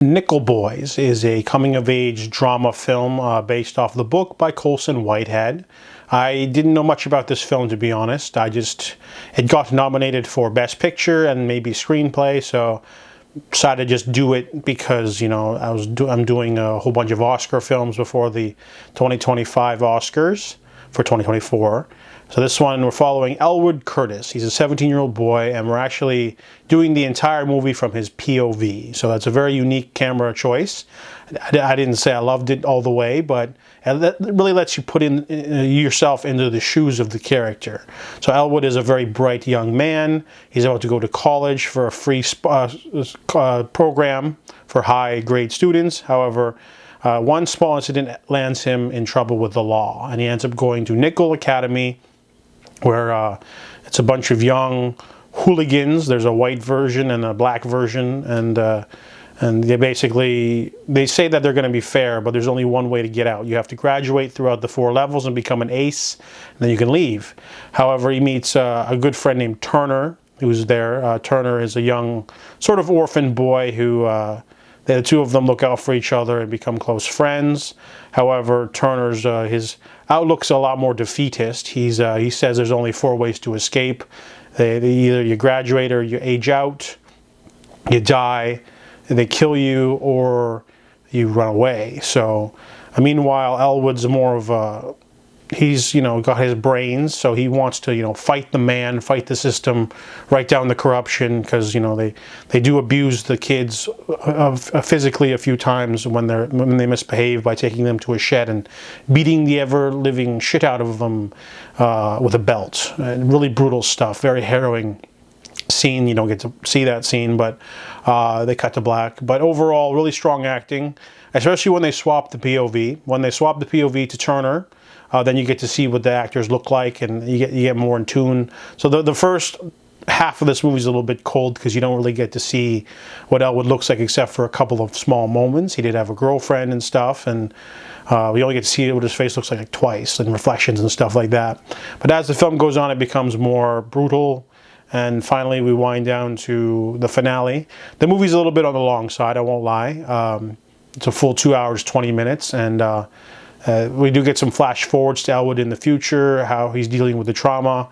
Nickel Boys is a coming-of-age drama film based off the book by Colson Whitehead. I didn't know much about this film, to be honest. It got nominated for Best Picture and maybe Screenplay, so decided to just do it because, you know, I'm doing a whole bunch of Oscar films before the 2025 Oscars for 2024. So this one, we're following Elwood Curtis. He's a 17-year-old boy, and we're actually doing the entire movie from his POV. So that's a very unique camera choice. I didn't say I loved it all the way, but it really lets you put in yourself into the shoes of the character. So Elwood is a very bright young man. He's about to go to college for a free program for high-grade students. However, one small incident lands him in trouble with the law, and he ends up going to Nickel Academy, where it's a bunch of young hooligans. There's a white version and a black version, and they say that they're going to be fair, but there's only one way to get out. You have to graduate throughout the 4 levels and become an ace, and then you can leave. However, he meets a good friend named Turner, who's there. Turner is a young, sort of orphan boy who the two of them look out for each other and become close friends. However, Turner's his outlook's a lot more defeatist. He says there's only 4 ways to escape. Either you graduate or you age out, you die, they kill you, or you run away. So, meanwhile, Elwood's more of a, he's, you know, got his brains, so he wants to, you know, fight the man, fight the system, write down the corruption, because, you know, they do abuse the kids physically a few times when they misbehave by taking them to a shed and beating the ever-living shit out of them with a belt. Really brutal stuff, very harrowing scene. You don't get to see that scene, but they cut to black. But overall, really strong acting, especially when they swap the POV. When they swap the POV to Turner, then you get to see what the actors look like, and you get more in tune. So the first half of this movie is a little bit cold because you don't really get to see what Elwood looks like except for a couple of small moments. He did have a girlfriend and stuff, and we only get to see what his face looks like twice, and reflections and stuff like that. But as the film goes on, it becomes more brutal, and finally we wind down to the finale. The movie's a little bit on the long side, I won't lie. It's a full 2 hours, 20 minutes, and we do get some flash forwards to Elwood in the future, how he's dealing with the trauma.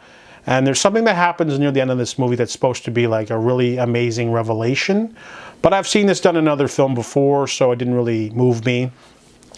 And there's something that happens near the end of this movie that's supposed to be like a really amazing revelation. But I've seen this done in another film before, so it didn't really move me.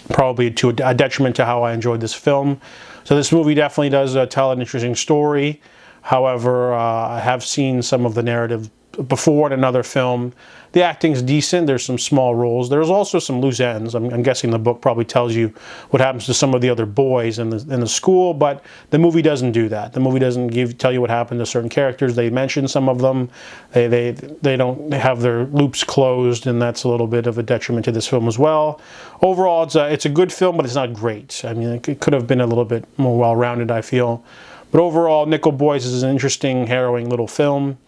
Probably to a detriment to how I enjoyed this film. So this movie definitely does tell an interesting story. However, I have seen some of the narrative before in another film. The acting's decent. There's some small roles. There's also some loose ends. I'm guessing the book probably tells you what happens to some of the other boys in the school, but the movie doesn't do that. The movie doesn't tell you what happened to certain characters. They mention some of them. They don't have their loops closed, and that's a little bit of a detriment to this film as well. Overall, it's a good film, but it's not great. I mean, it could have been a little bit more well-rounded, I feel. But overall, Nickel Boys is an interesting, harrowing little film.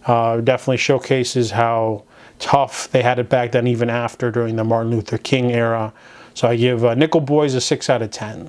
Definitely showcases how tough they had it back then, even after, during the Martin Luther King era. So I give Nickel Boys a 6 out of 10.